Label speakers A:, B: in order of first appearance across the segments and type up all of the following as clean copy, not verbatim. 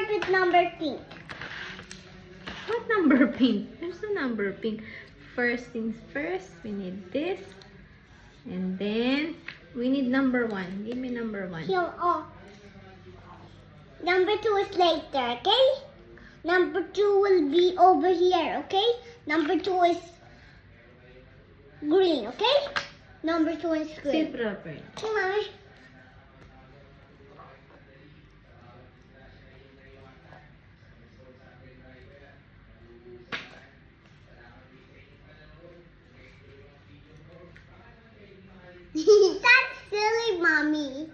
A: start with number pink.
B: What number pink? There's no number pink. First things first, we need this. And then, we need number 1. Give me number 1.
A: Here, oh. Number 2 is later, okay? Number 2 will be over here, okay? Number 2 is green, okay? Number 2 is
B: Sit
A: green.
B: proper.
A: Okay, Mommy. That's silly, Mommy.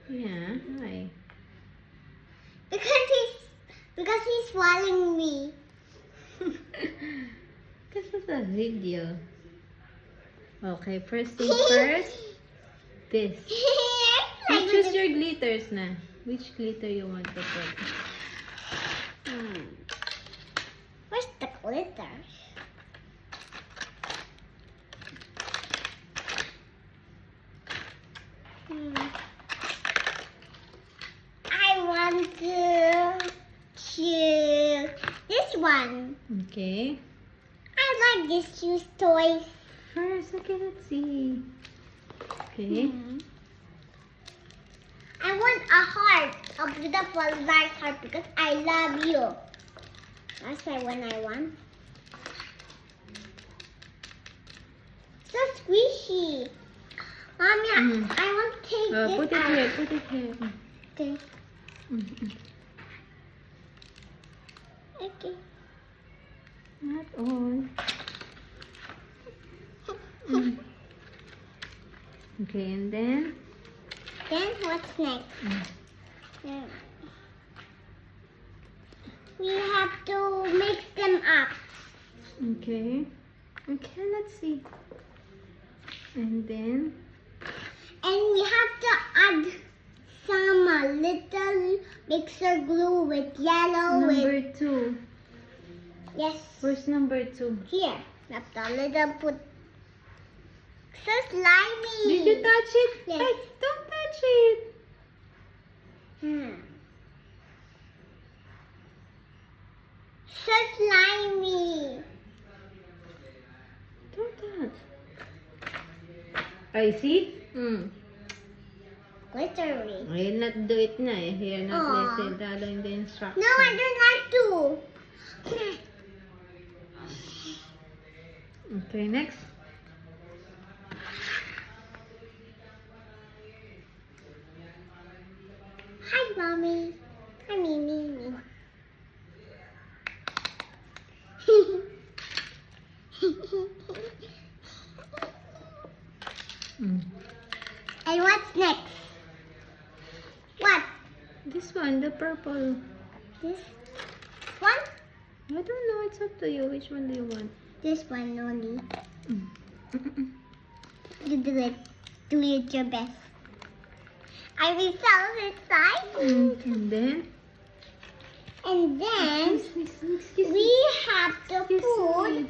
B: Yeah, why?
A: Because he's following me.
B: This is a video. Okay, first thing first. This. You choose your glitters na. Which glitter you want to put?
A: Where's the glitter? I want to choose this one.
B: Okay.
A: I like this shoes toys.
B: First, okay, let's see. Okay.
A: I want a heart, a beautiful dark heart because I love you. That's the one I want. So squishy. Mommy, I want to take this
B: Put it
A: out.
B: here, put it here.
A: Okay.
B: Mm.
A: Okay.
B: Not all. Mm. Okay, and then?
A: Then what's next? Yeah. We have to mix them up.
B: Okay. Okay, let's see. And then?
A: And we have to add some little mixer glue with yellow
B: Number
A: with
B: 2.
A: yes.
B: Where's number 2?
A: Here. We have to little put so slimy.
B: Did you touch it?
A: Yes.
B: Ay, don't touch it.
A: So slimy.
B: Don't touch. I see?
A: Glittery.
B: I will not do it na eh. Here, not
A: Aw.
B: listed. Following the instructions.
A: No, I don't like to.
B: Okay, next.
A: Hi, Mommy. Hi, Mimi. And what's next? What?
B: This one, the purple.
A: This one?
B: I don't know. It's up to you. Which one do you want?
A: This one only. You do it. Do it your best. I will so excited.
B: And then?
A: And then
B: Excuse
A: we have to put some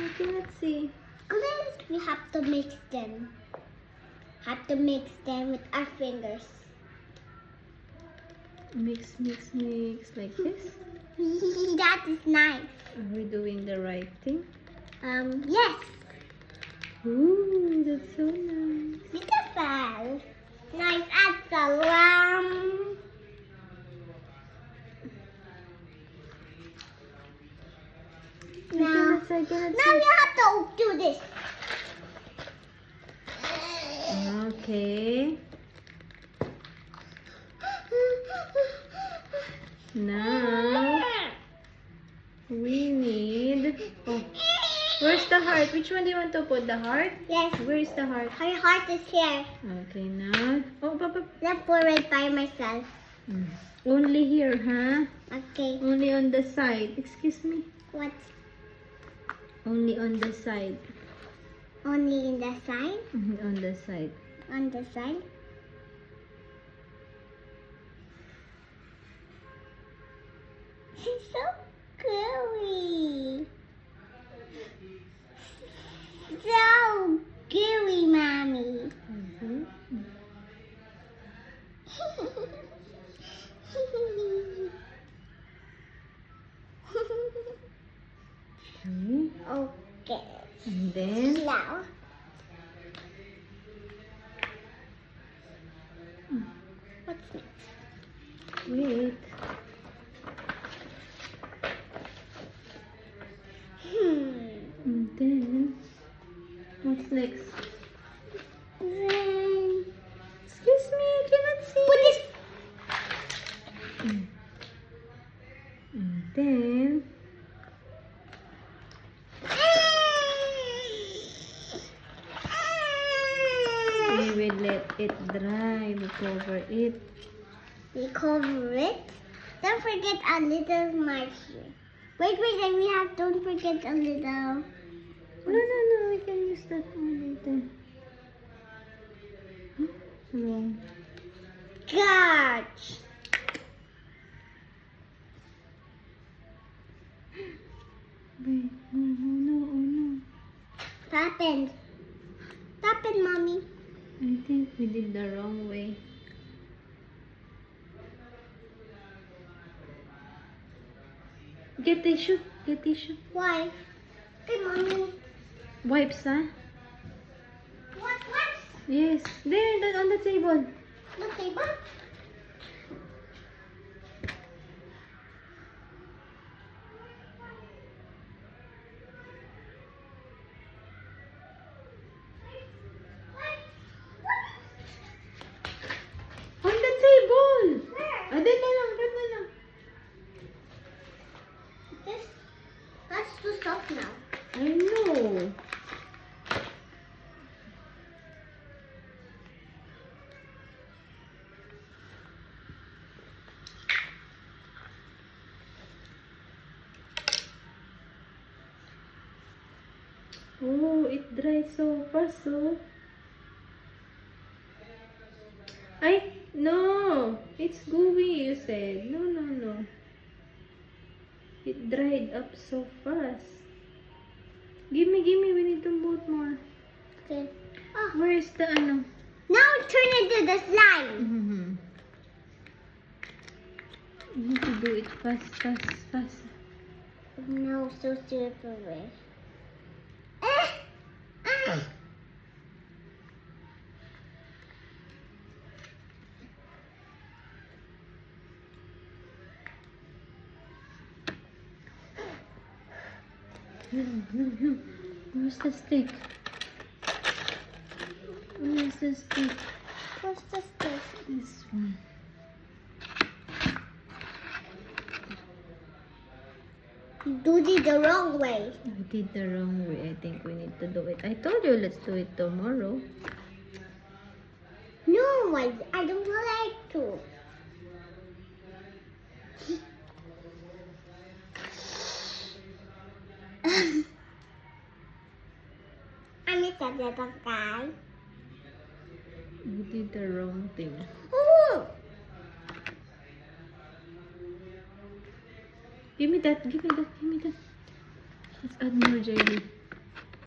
B: Okay, let's see.
A: glitter. We have to mix them. Have to mix them with our fingers.
B: Mix, mix, mix. Like this.
A: That is nice.
B: Are we doing the right thing?
A: Yes.
B: Ooh, that's so nice.
A: Beautiful. Nice at the Now,
B: Okay, let's
A: now you have to do this.
B: Okay. Now we need. Oh, where's the heart? Which one do you want to put? The heart?
A: Yes.
B: Where is the heart?
A: Her heart is here.
B: Okay, now. Oh, papa.
A: Let's pour it by myself.
B: Only here, huh?
A: Okay.
B: Only on the side. Excuse me.
A: What?
B: Only on the side.
A: Only in the side?
B: On the side.
A: On the side? She's so gooey. So gooey, Mommy.
B: And then,
A: Slow. What's next?
B: wait. And then, what's next?
A: Then
B: Excuse me, I cannot see.
A: put this.
B: And then, we will let it dry. We cover it.
A: We cover it. Don't forget a little mark here. Wait, and we have, don't forget a little.
B: No, we can use that one later. Huh? Wrong.
A: Gosh.
B: Wait, no.
A: What happened? What happened, Mommy?
B: I think we did the wrong way. Get tissue.
A: Why? Okay, Mommy.
B: Wipes, huh?
A: What?
B: Yes. There, that on the table.
A: The table?
B: On the table.
A: Where?
B: Doon na lang.
A: This, that's too soft now.
B: I know. Oh, it dries so fast, oh. Ay, no. It's gooey, you said. No. It dried up so fast. Gimme. We need to put more.
A: Okay. Oh.
B: Where is the ano?
A: Now turn into the slime.
B: Mm-hmm. You need to do it fast.
A: No, so slippery.
B: No. Where's the stick? Where's the stick?
A: What's the stick?
B: This one.
A: You do it the wrong way.
B: We did the wrong way. I think we need to do it. I told you let's do it tomorrow.
A: No, I don't like to. I'm a little guy.
B: We did the wrong thing.
A: Ooh.
B: Give me that. Let's add more jelly.